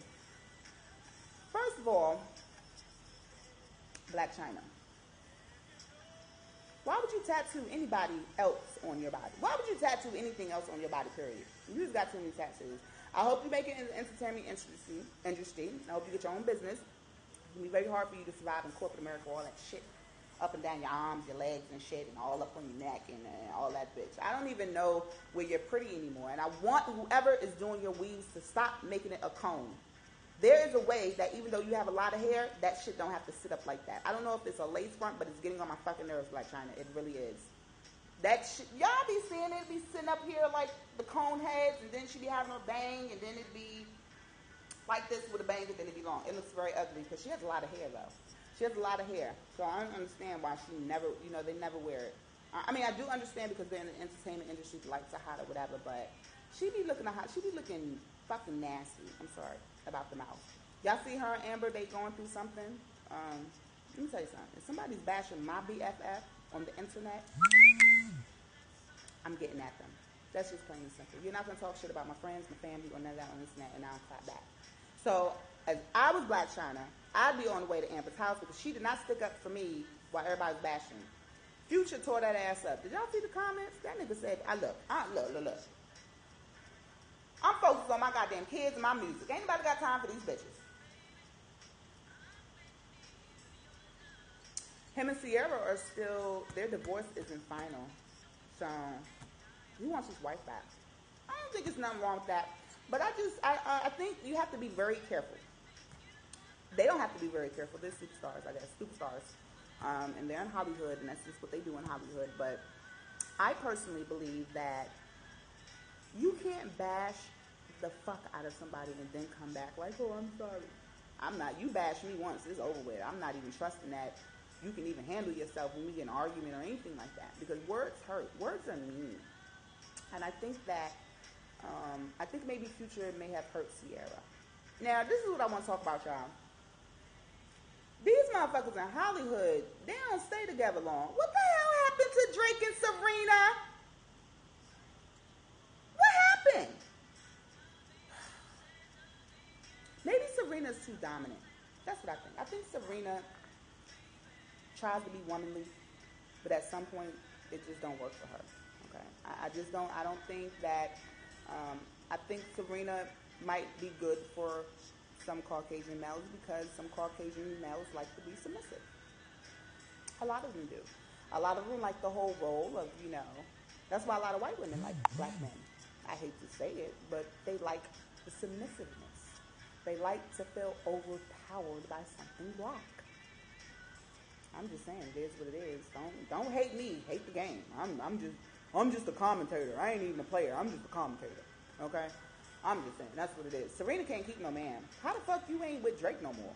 First of all, Black China. Why would you tattoo anybody else on your body? Why would you tattoo anything else on your body, period? You just got too many tattoos. I hope you make it entertainment interesting. I hope you get your own business. It's going to be very hard for you to survive in corporate America, all that shit up and down your arms, your legs and shit, and all up on your neck and all that bitch. I don't even know where you're pretty anymore. And I want whoever is doing your weaves to stop making it a cone. There is a way that even though you have a lot of hair, that shit don't have to sit up like that. I don't know if it's a lace front, but it's getting on my fucking nerves, Black China. It really is. That shit, y'all be seeing it be sitting up here like the cone heads, and then she be having a bang, and then it be like this with a bang, and then it be long. It looks very ugly because she has a lot of hair though. She has a lot of hair, so I don't understand why she never, they never wear it. I mean, I do understand because they're in the entertainment industry, lights are hot or whatever, but she be looking fucking nasty. I'm sorry about the mouth. Y'all see her and Amber, they going through something? Let me tell you something. If somebody's bashing my BFF on the internet, I'm getting at them. That's just plain and simple. You're not going to talk shit about my friends, my family, or none of that on the internet, and I don't clap back. So, as I was Black China, I'd be on the way to Amber's house because she did not stick up for me while everybody's bashing. Future tore that ass up. Did y'all see the comments? That nigga said, look. I'm focused on my goddamn kids and my music. Ain't nobody got time for these bitches. Him and Sierra are still, their divorce isn't final. So, he wants his wife back. I don't think there's nothing wrong with that. But I think you have to be very careful. They don't have to be very careful. They're superstars, I guess. Superstars. And they're in Hollywood, and that's just what they do in Hollywood. But I personally believe that you can't bash the fuck out of somebody and then come back like, oh, I'm sorry. I'm not. You bash me once, it's over with. I'm not even trusting that you can even handle yourself when we get in an argument or anything like that. Because words hurt. Words are mean. And I think that, maybe Future may have hurt Sierra. Now, this is what I want to talk about, y'all. These motherfuckers in Hollywood, they don't stay together long. What the hell happened to Drake and Serena? What happened? Maybe Serena's too dominant. That's what I think. I think Serena tries to be womanly, but at some point, it just don't work for her. Okay, I just don't. I don't think that. I think Serena might be good for some Caucasian males because some Caucasian males like to be submissive. A lot of them do. A lot of them like the whole role of, that's why a lot of white women like black men. I hate to say it, but they like the submissiveness. They like to feel overpowered by something black. I'm just saying, it is what it is. Don't hate me. Hate the game. I'm just a commentator. I ain't even a player. I'm just a commentator. Okay? I'm just saying, that's what it is. Serena can't keep no man. How the fuck you ain't with Drake no more?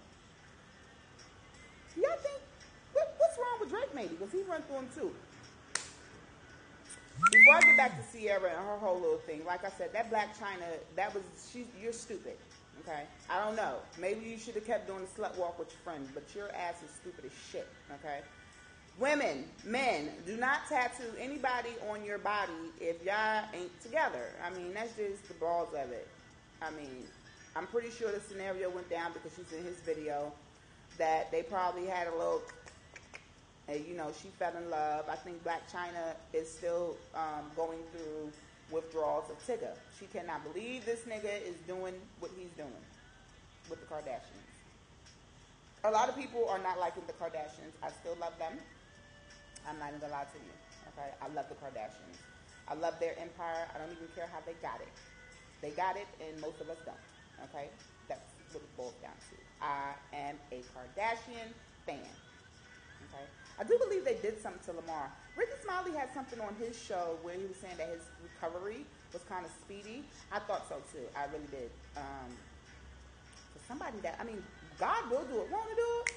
Y'all think, what's wrong with Drake maybe? Because he run through him too. Before I get back to Sierra and her whole little thing, like I said, that Black China, you're stupid. Okay? I don't know. Maybe you should have kept doing the slut walk with your friends, but your ass is stupid as shit. Okay? Women, men, do not tattoo anybody on your body if y'all ain't together. I mean, that's just the balls of it. I mean, I'm pretty sure the scenario went down because she's in his video that they probably had a little, and she fell in love. I think Black China is still going through withdrawals of Tigger. She cannot believe this nigga is doing what he's doing with the Kardashians. A lot of people are not liking the Kardashians. I still love them. I'm not even gonna lie to you. Okay, I love the Kardashians. I love their empire. I don't even care how they got it. They got it, and most of us don't. Okay, that's what it boils down to. I am a Kardashian fan. Okay, I do believe they did something to Lamar. Ricky Smiley had something on his show where he was saying that his recovery was kind of speedy. I thought so too. I really did. For somebody that, God will do it. Want to do it?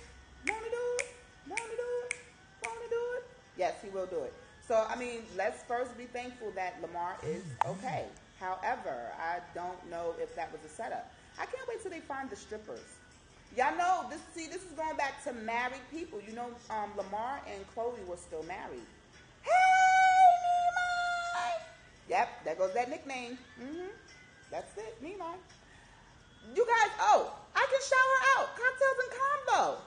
Want to do it? Want to do it? Want to do it? Yes, he will do it. So, let's first be thankful that Lamar is okay. However, I don't know if that was a setup. I can't wait till they find the strippers. Y'all know, this is going back to married people. Lamar and Chloe were still married. Hey, Nima! Yep, there goes that nickname. That's it, Nima. You guys, I can shout her out. Cocktails and Combo.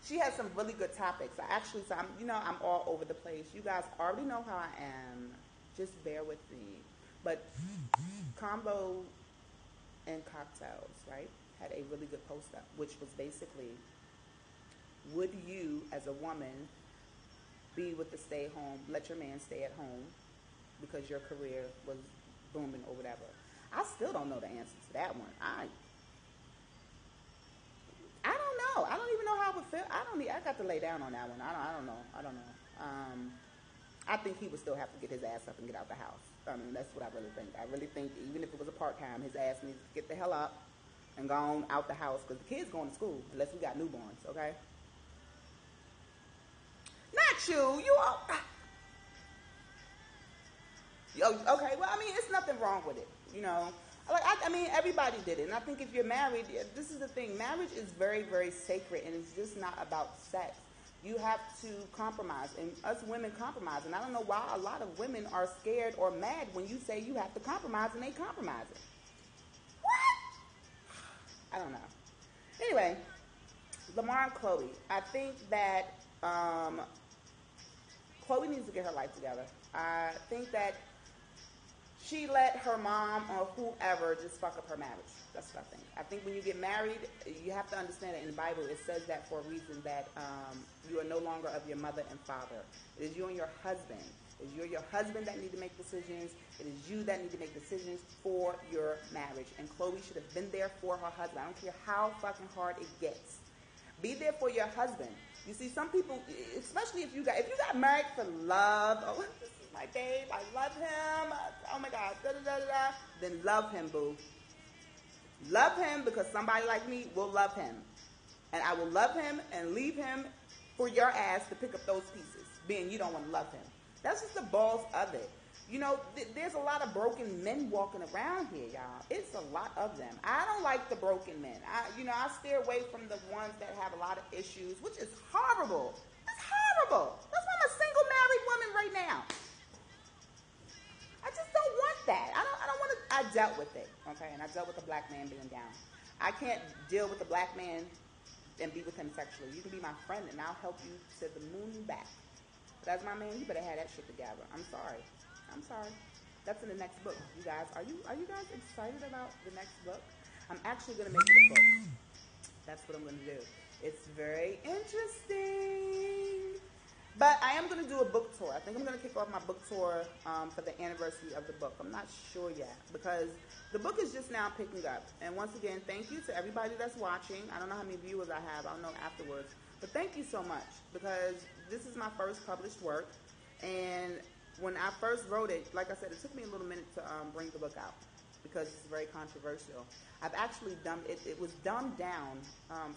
She has some really good topics. I'm all over the place. You guys already know how I am. Just bear with me. But Combo and Cocktails, right, had a really good post up, which was basically, would you, as a woman, be with the stay home, let your man stay at home because your career was booming or whatever? I still don't know the answer to that one. I don't know. I don't even know how it would feel. I got to lay down on that one. I don't know. I think he would still have to get his ass up and get out the house. That's what I really think. I really think even if it was a part-time, his ass needs to get the hell up and go on out the house because the kids going to school unless we got newborns, okay? Not you. You all... Okay, well, it's nothing wrong with it, everybody did it. And I think if you're married, this is the thing. Marriage is very, very sacred, and it's just not about sex. You have to compromise, and us women compromise. And I don't know why a lot of women are scared or mad when you say you have to compromise and they compromise it. What? I don't know. Anyway, Lamar and Chloe. I think that Chloe needs to get her life together. I think that she let her mom or whoever just fuck up her marriage. That's what I think. I think when you get married, you have to understand that in the Bible it says that for a reason, that you are no longer of your mother and father. It is you and your husband. It is you and your husband that need to make decisions. It is you that need to make decisions for your marriage. And Chloe should have been there for her husband. I don't care how fucking hard it gets. Be there for your husband. You see, some people, especially if you got married for love, this is my babe, I love him, oh my God, then love him, boo. Love him, because somebody like me will love him. And I will love him and leave him for your ass to pick up those pieces, being you don't want to love him. That's just the balls of it. There's a lot of broken men walking around here, y'all. It's a lot of them. I don't like the broken men. I steer away from the ones that have a lot of issues, which is horrible. It's horrible. That's why I'm a single married woman right now. I just don't want that. I don't want to. I dealt with it, okay? And I dealt with the black man being down. I can't deal with a black man and be with him sexually. You can be my friend and I'll help you to the moon and back. But as my man, you better have that shit together. I'm sorry. I'm sorry. That's in the next book. You guys, are you guys excited about the next book? I'm actually gonna make it a book. That's what I'm gonna do. It's very interesting. But I am going to do a book tour. I think I'm going to kick off my book tour for the anniversary of the book. I'm not sure yet because the book is just now picking up. And once again, thank you to everybody that's watching. I don't know how many viewers I have. I'll know afterwards. But thank you so much because this is my first published work. And when I first wrote it, like I said, it took me a little minute to bring the book out because it's very controversial. I've actually dumbed it. It was dumbed down.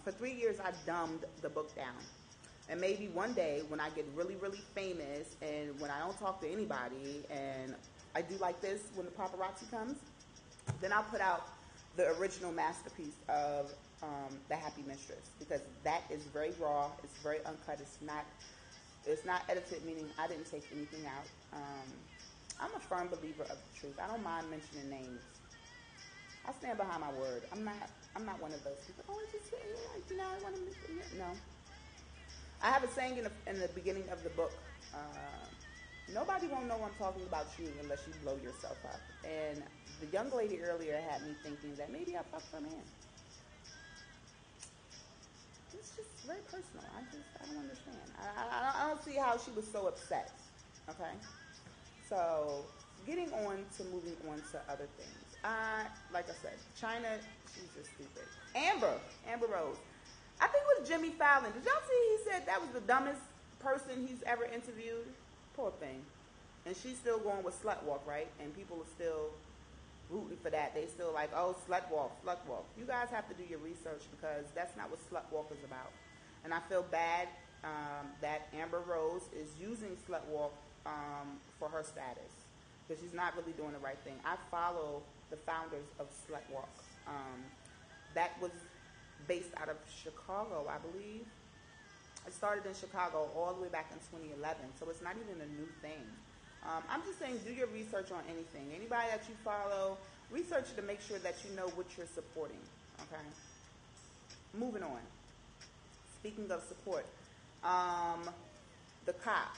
For 3 years, I dumbed the book down. And maybe one day when I get really, really famous and when I don't talk to anybody and I do like this when the paparazzi comes, then I'll put out the original masterpiece of The Happy Mistress because that is very raw. It's very uncut. It's not edited, meaning I didn't take anything out. I'm a firm believer of the truth. I don't mind mentioning names. I stand behind my word. I'm not one of those people. Oh, it's just I want to mention it. No. I have a saying in the beginning of the book, nobody won't know I'm talking about you unless you blow yourself up. And the young lady earlier had me thinking that maybe I fucked her man. It's just very personal. I don't understand. I don't see how she was so upset. Okay? So, moving on to other things. Like I said, China, she's just stupid. Amber Rose. I think it was Jimmy Fallon. Did y'all see he said that was the dumbest person he's ever interviewed? Poor thing. And she's still going with slut walk, right? And people are still rooting for that. They still like, oh, slut walk. You guys have to do your research because that's not what slut walk is about. And I feel bad that Amber Rose is using slut walk for her status because she's not really doing the right thing. I follow the founders of slut walk. That was based out of Chicago, I believe. It started in Chicago all the way back in 2011, so it's not even a new thing. I'm just saying, do your research on anything. Anybody that you follow, research to make sure that you know what you're supporting, okay? Moving on. Speaking of support, the cop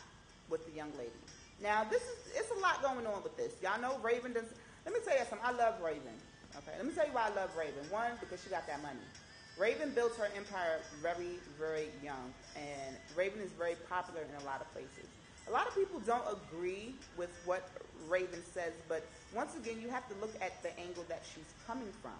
with the young lady. Now, it's a lot going on with this. Y'all know Raven does. Let me tell you something. I love Raven, okay? Let me tell you why I love Raven. One, because she got that money. Raven built her empire very, very young, and Raven is very popular in a lot of places. A lot of people don't agree with what Raven says, but once again, you have to look at the angle that she's coming from.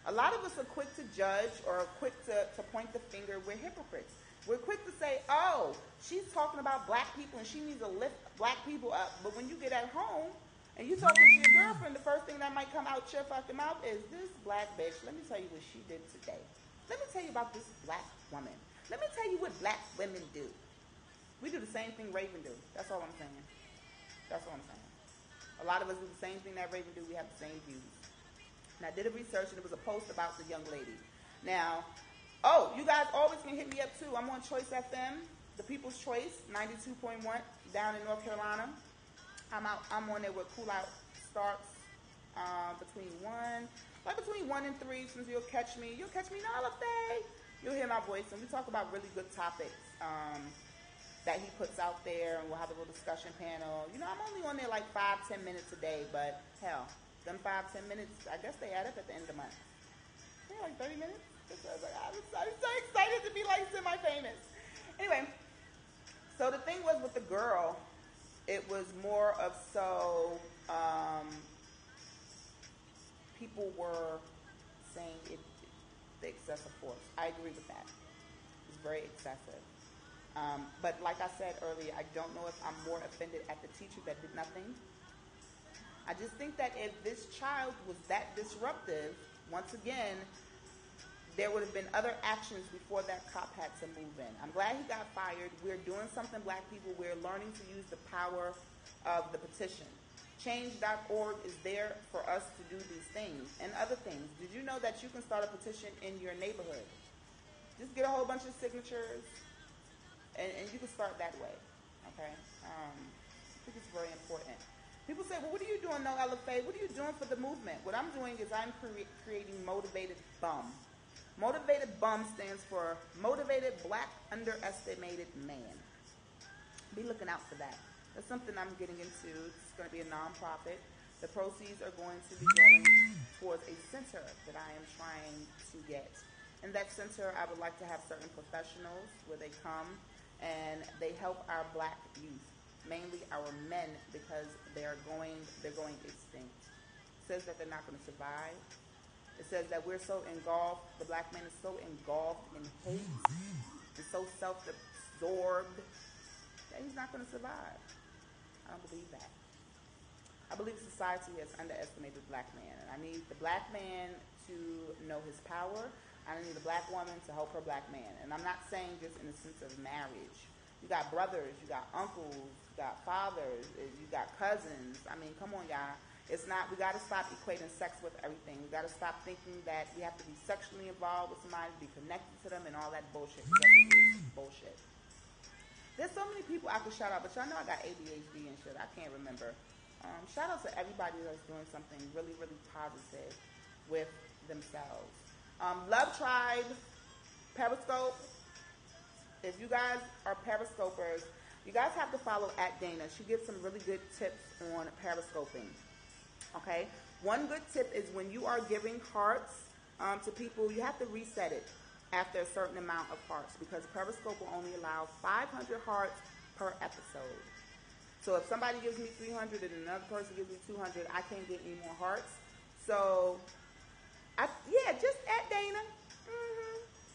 A lot of us are quick to judge or quick to point the finger. We're hypocrites. We're quick to say, oh, she's talking about black people and she needs to lift black people up. But when you get at home, and you talking to your girlfriend, the first thing that might come out your fucking mouth is, this black bitch, let me tell you what she did today. Let me tell you about this black woman. Let me tell you what black women do. We do the same thing Raven do. That's all I'm saying. That's all I'm saying. A lot of us do the same thing that Raven do. We have the same views. And I did a research, and it was a post about the young lady. Now, you guys always can hit me up, too. I'm on Choice FM, the People's Choice, 92.1, down in North Carolina. I'm on there where Cool Out starts between 1 and 3. Since you'll catch me all day. You'll hear my voice, and we talk about really good topics that he puts out there, and we'll have a little discussion panel. You know, I'm only on there like 5-10 minutes a day, but hell, them 5-10 minutes, I guess they add up at the end of the month. Maybe like 30 minutes. I'm so excited to be like semi-famous. Anyway, so the thing was with the girl. It was more of people were saying the excessive force. I agree with that. It's very excessive. But like I said earlier, I don't know if I'm more offended at the teacher that did nothing. I just think that if this child was that disruptive, once again, there would have been other actions before that cop had to move in. I'm glad he got fired. We're doing something, black people. We're learning to use the power of the petition. Change.org is there for us to do these things and other things. Did you know that you can start a petition in your neighborhood? Just get a whole bunch of signatures, and you can start that way, okay? I think it's very important. People say, well, what are you doing, No LFA? What are you doing for the movement? What I'm doing is I'm creating Motivated Bum. Motivated Bum stands for Motivated Black Underestimated Man. Be looking out for that. That's something I'm getting into. It's going to be a nonprofit. The proceeds are going to be going towards a center that I am trying to get. In that center, I would like to have certain professionals where they come and they help our black youth, mainly our men, because they're going extinct. It says that they're not going to survive. It says that we're so engulfed, the black man is so engulfed in hate and so self-absorbed that he's not going to survive. I don't believe that. I believe society has underestimated the black man, and I need the black man to know his power. I need a black woman to help her black man. And I'm not saying just in the sense of marriage. You got brothers, you got uncles, you got fathers, you got cousins. I mean, come on, y'all. It's not, we got to stop equating sex with everything. We got to stop thinking that we have to be sexually involved with somebody to be connected to them and all that bullshit. That's bullshit. There's so many people I could shout out, but y'all know I got ADHD and shit. I can't remember. Shout out to everybody that's doing something really, really positive with themselves. Love Tribe, Periscope. If you guys are Periscopers, you guys have to follow @Dana. She gives some really good tips on Periscoping. Okay? One good tip is when you are giving hearts to people, you have to reset it after a certain amount of hearts, because Periscope will only allow 500 hearts per episode. So if somebody gives me 300 and another person gives me 200, I can't get any more hearts. So, just @Dana.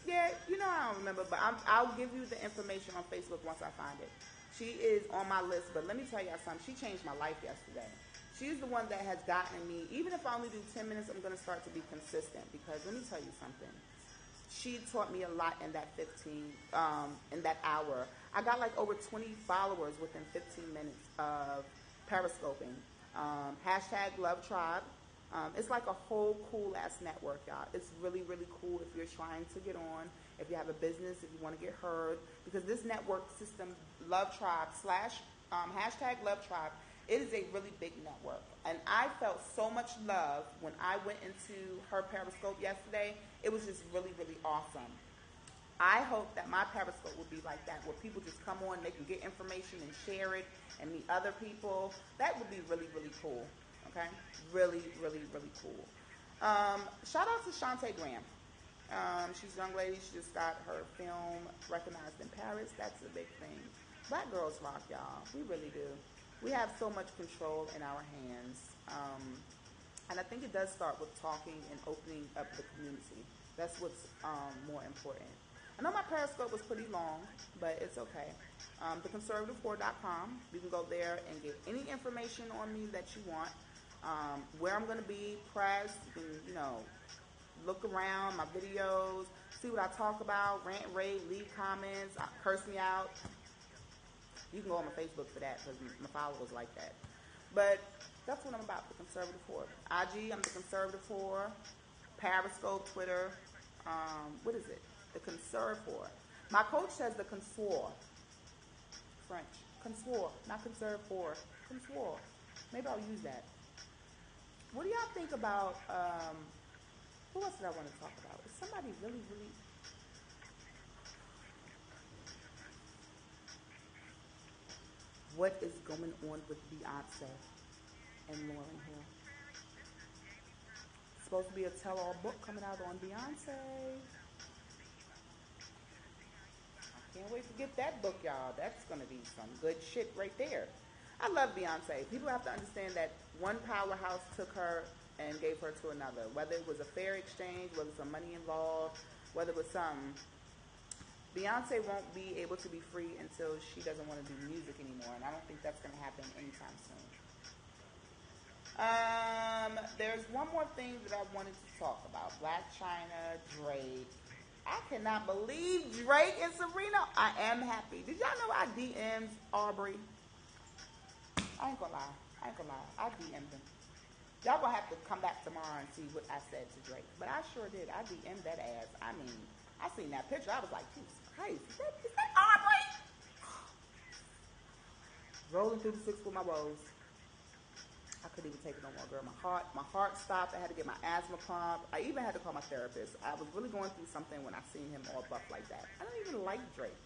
Yeah, I don't remember, but I'll give you the information on Facebook once I find it. She is on my list, but let me tell y'all something. She changed my life yesterday. She's the one that has gotten me, even if I only do 10 minutes, I'm going to start to be consistent, because let me tell you something. She taught me a lot in that in that hour. I got like over 20 followers within 15 minutes of Periscoping. #LoveTribe. It's like a whole cool ass network, y'all. It's really, really cool if you're trying to get on, if you have a business, if you want to get heard, because this network system, Love Tribe / #LoveTribe, it is a really big network. And I felt so much love when I went into her Periscope yesterday. It was just really, really awesome. I hope that my Periscope would be like that, where people just come on, they can get information and share it and meet other people. That would be really, really cool. Okay? Really, really, really cool. Shout out to Shantae Graham. She's a young lady. She just got her film recognized in Paris. That's a big thing. Black girls rock, y'all. We really do. We have so much control in our hands. And I think it does start with talking and opening up the community. That's what's more important. I know my Periscope was pretty long, but it's okay. theconservativewhore.com. You can go there and get any information on me that you want. Where I'm going to be, press. You can, look around my videos, see what I talk about, rant, rave, leave comments, curse me out. You can go on my Facebook for that, because my followers like that. But that's what I'm about, the Conservative Whore. IG, I'm the Conservative Whore. Periscope, Twitter. What is it? The Conserve Whore. My coach says the Consor. French. Consor, not Conserve Whore. Consor. Maybe I'll use that. What do y'all think about, who else did I want to talk about? Is somebody really, really... What is going on with Beyonce and Lauryn Hill? It's supposed to be a tell-all book coming out on Beyonce. Can't wait to get that book, y'all. That's going to be some good shit right there. I love Beyonce. People have to understand that one powerhouse took her and gave her to another. Whether it was a fair exchange, whether some money involved, whether it was something. Beyonce won't be able to be free until she doesn't want to do music anymore, and I don't think that's going to happen anytime soon. There's one more thing that I wanted to talk about. Black China, Drake. I cannot believe Drake and Serena. I am happy. Did y'all know I DM'd Aubrey? I ain't gonna lie. I DM'd him. Y'all gonna have to come back tomorrow and see what I said to Drake. But I sure did. I DM'd that ass. I mean, I seen that picture. I was like, Jesus Christ, is that Aubrey? Rolling through the six with my woes. I couldn't even take it no more, girl. My heart stopped. I had to get my asthma pump. I even had to call my therapist. I was really going through something when I seen him all buff like that. I don't even like Drake.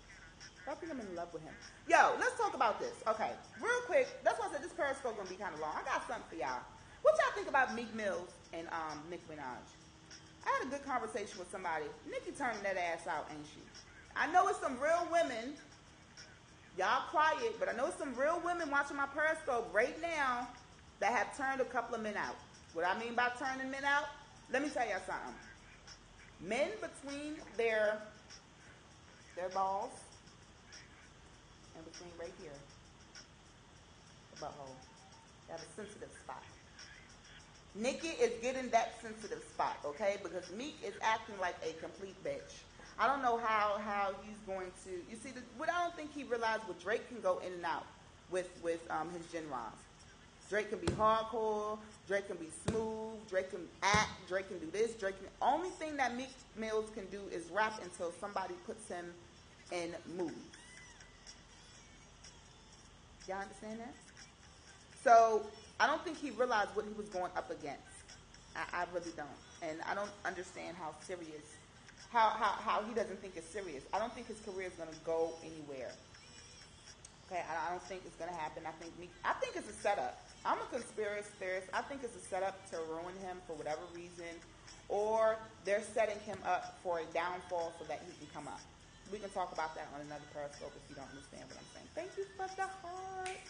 I think I'm in love with him. Yo, let's talk about this. Okay, real quick. That's why I said this Periscope gonna be kind of long. I got something for y'all. What y'all think about Meek Mills and Nicki Minaj? I had a good conversation with somebody. Nicki turning that ass out, ain't she? I know it's some real women. Y'all quiet, but I know it's some real women watching my Periscope right now that have turned a couple of men out. What I mean by turning men out, let me tell y'all something. Men between their balls and between right here, the butthole, they have a sensitive spot. Nicki is getting that sensitive spot, okay? Because Meek is acting like a complete bitch. I don't know how he's going to. You see, what I don't think he realized, what Drake can go in and out with his genres. Drake can be hardcore. Drake can be smooth. Drake can act. Drake can do this. Only thing that Meek Mills can do is rap until somebody puts him in mood. Y'all understand that? So I don't think he realized what he was going up against. I really don't, and I don't understand how serious. How he doesn't think it's serious. I don't think his career is going to go anywhere. Okay, I don't think it's going to happen. I think it's a setup. I'm a conspiracy theorist. I think it's a setup to ruin him for whatever reason, or they're setting him up for a downfall so that he can come up. We can talk about that on another Periscope if you don't understand what I'm saying. Thank you for the hearts.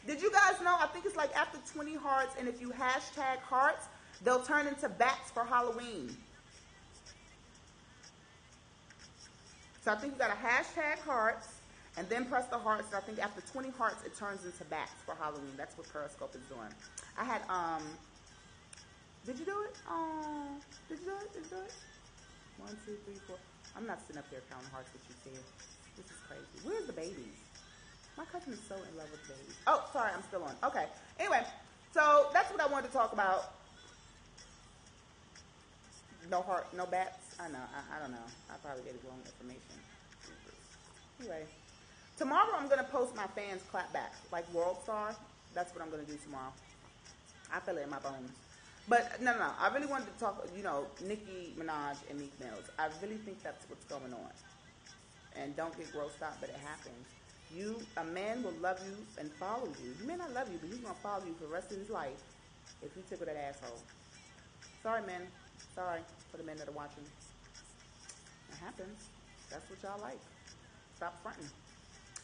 Did you guys know? I think it's like after 20 hearts, and if you hashtag hearts, they'll turn into bats for Halloween. So I think you got to hashtag hearts and then press the hearts. And I think after 20 hearts, it turns into bats for Halloween. That's what Periscope is doing. I had, did you do it? Did you do it? Did you do it? 1, 2, 3, 4. I'm not sitting up there counting hearts with you, see. This is crazy. Where's the babies? My cousin is so in love with babies. Oh, sorry, I'm still on. Okay. Anyway, so that's what I wanted to talk about. No heart, no bats. I know. I don't know. I probably gave wrong information. Anyway, tomorrow I'm gonna post my fans clap back like World Star. That's what I'm gonna do tomorrow. I feel it in my bones. But no. I really wanted to talk. Nicki Minaj and Meek Mills. I really think that's what's going on. And don't get grossed out, but it happens. A man will love you and follow you. He may not love you, but he's gonna follow you for the rest of his life if you tickle that asshole. Sorry, men. Sorry for the men that are watching. It happens. That's what y'all like. Stop fronting.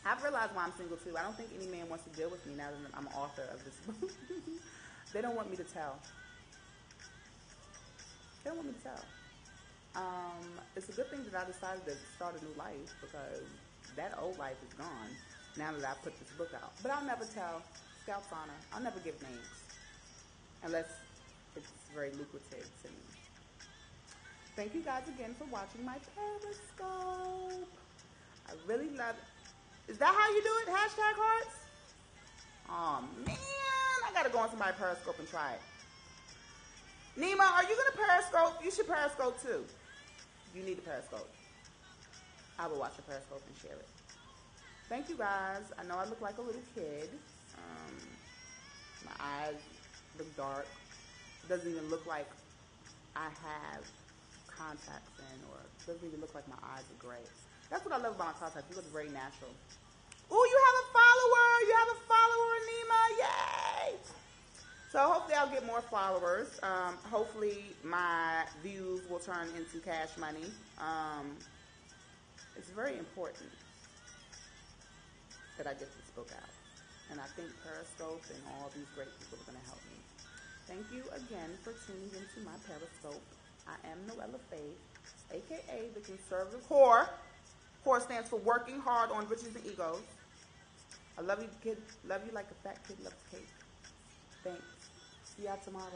I've realized why I'm single too. I don't think any man wants to deal with me now that I'm an author of this book. They don't want me to tell. They don't want me to tell. It's a good thing that I decided to start a new life because that old life is gone now that I put this book out. But I'll never tell. Scout's honor. I'll never give names unless it's very lucrative to me. Thank you guys again for watching my Periscope. I really love it. Is that how you do it? Hashtag hearts? Oh, man. I got to go on somebody's Periscope and try it. Nima, are you going to Periscope? You should Periscope too. You need a Periscope. I will watch a Periscope and share it. Thank you guys. I know I look like a little kid. My eyes look dark. It doesn't even look like I have contacts in, or it doesn't even look like my eyes are gray. That's what I love about my contacts. You look very natural. Ooh, you have a follower. You have a follower, Nima. Yay! So hopefully I'll get more followers. Hopefully my views will turn into cash money. It's very important that I get this book out. And I think Periscope and all these great people are going to help me. Thank you again for tuning into my Periscope. I am Noella Faith, a.k.a. the conservative whore. Whore stands for working hard on riches and egos. I love you, kid. Love you like a fat kid loves cake. Thanks. See y'all tomorrow.